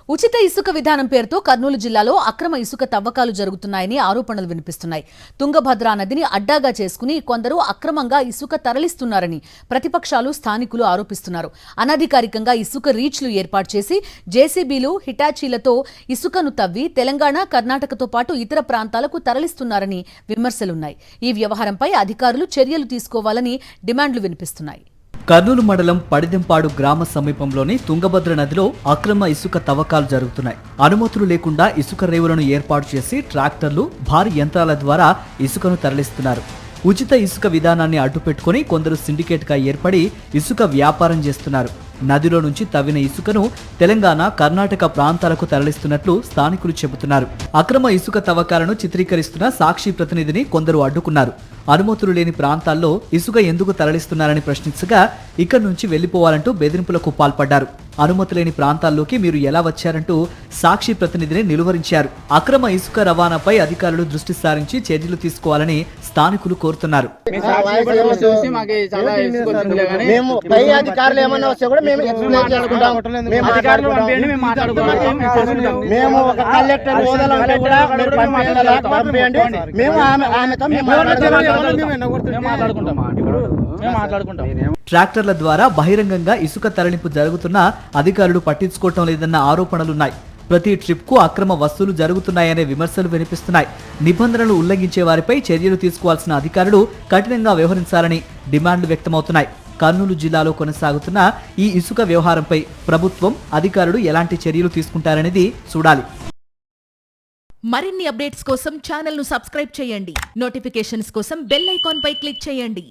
ఉచిత ఇసుక విధానం పేరుతో కర్నూలు జిల్లాలో అక్రమ ఇసుక తవ్వకాలు జరుగుతున్నాయని ఆరోపణలు వినిపిస్తున్నాయి. తుంగభద్ర నదిని అడ్డాగా చేసుకుని కొందరు అక్రమంగా ఇసుక తరలిస్తున్నారని ప్రతిపక్షాలు, స్థానికులు ఆరోపిస్తున్నారు. అనధికారికంగా ఇసుక రీచ్లు ఏర్పాటు చేసి జేసీబీలు, హిటాచీలతో ఇసుకను తవ్వి తెలంగాణ, కర్ణాటకతో పాటు ఇతర ప్రాంతాలకు తరలిస్తున్నారని విమర్శలున్నాయి. ఈ వ్యవహారంపై అధికారులు చర్యలు తీసుకోవాలని డిమాండ్లు వినిపిస్తున్నాయి. కర్నూలు మండలం పడిదెంపాడు గ్రామ సమీపంలోని తుంగభద్ర నదిలో అక్రమ ఇసుక తవ్వకాలు జరుగుతున్నాయి. అనుమతులు లేకుండా ఇసుక రేవులను ఏర్పాటు చేసి ట్రాక్టర్లు, భారీ యంత్రాల ద్వారా ఇసుకను తరలిస్తున్నారు. ఉచిత ఇసుక విధానాన్ని అడ్డుపెట్టుకుని కొందరు సిండికేట్గా ఏర్పడి ఇసుక వ్యాపారం చేస్తున్నారు. నదిలో నుంచి తవ్విన ఇసుకను తెలంగాణ, కర్ణాటక ప్రాంతాలకు తరలిస్తున్నట్లు స్థానికులు చెబుతున్నారు. అక్రమ ఇసుక తవ్వకాలను చిత్రీకరిస్తున్న సాక్షి ప్రతినిధిని కొందరు అడ్డుకున్నారు. అనుమతులు లేని ప్రాంతాల్లో ఇసుక ఎందుకు తరలిస్తున్నారని ప్రశ్నించగా ఇక్కడి నుంచి వెళ్లిపోవాలంటూ బెదిరింపులకు పాల్పడ్డారు. అనుమతి లేని ప్రాంతాల్లోకి మీరు ఎలా వచ్చారంటూ సాక్షి ప్రతినిధిని నిలువరించారు. అక్రమ ఇసుక రవాణాపై అధికారులు దృష్టి సారించి చర్యలు తీసుకోవాలని స్థానికులు కోరుతున్నారు. ట్రాక్టర్ల ద్వారా బహిరంగంగా ఇసుక తరలింపు జరుగుతున్నా అధికారులు పట్టించుకోవటం లేదన్న ఆరోపణలున్నాయి. ప్రతి ట్రిప్ కు అక్రమ వసూలు జరుగుతున్నాయనే విమర్శలు వినిపిస్తున్నాయి. నిబంధనలు ఉల్లంఘించే వారిపై చర్యలు తీసుకోవాల్సిన అధికారులు కఠినంగా వ్యవహరించాలని డిమాండ్లు వ్యక్తమవుతున్నాయి. కర్నూలు జిల్లాలో కొనసాగుతున్న ఈ ఇసుక వ్యవహారంపై ప్రభుత్వం, అధికారులు ఎలాంటి చర్యలు తీసుకుంటారనేది చూడాలి. మరిన్ని అప్డేట్స్ కోసం ఛానల్ ను సబ్స్క్రైబ్ చేయండి. నోటిఫికేషన్స్ కోసం బెల్ ఐకాన్ పై క్లిక్ చేయండి.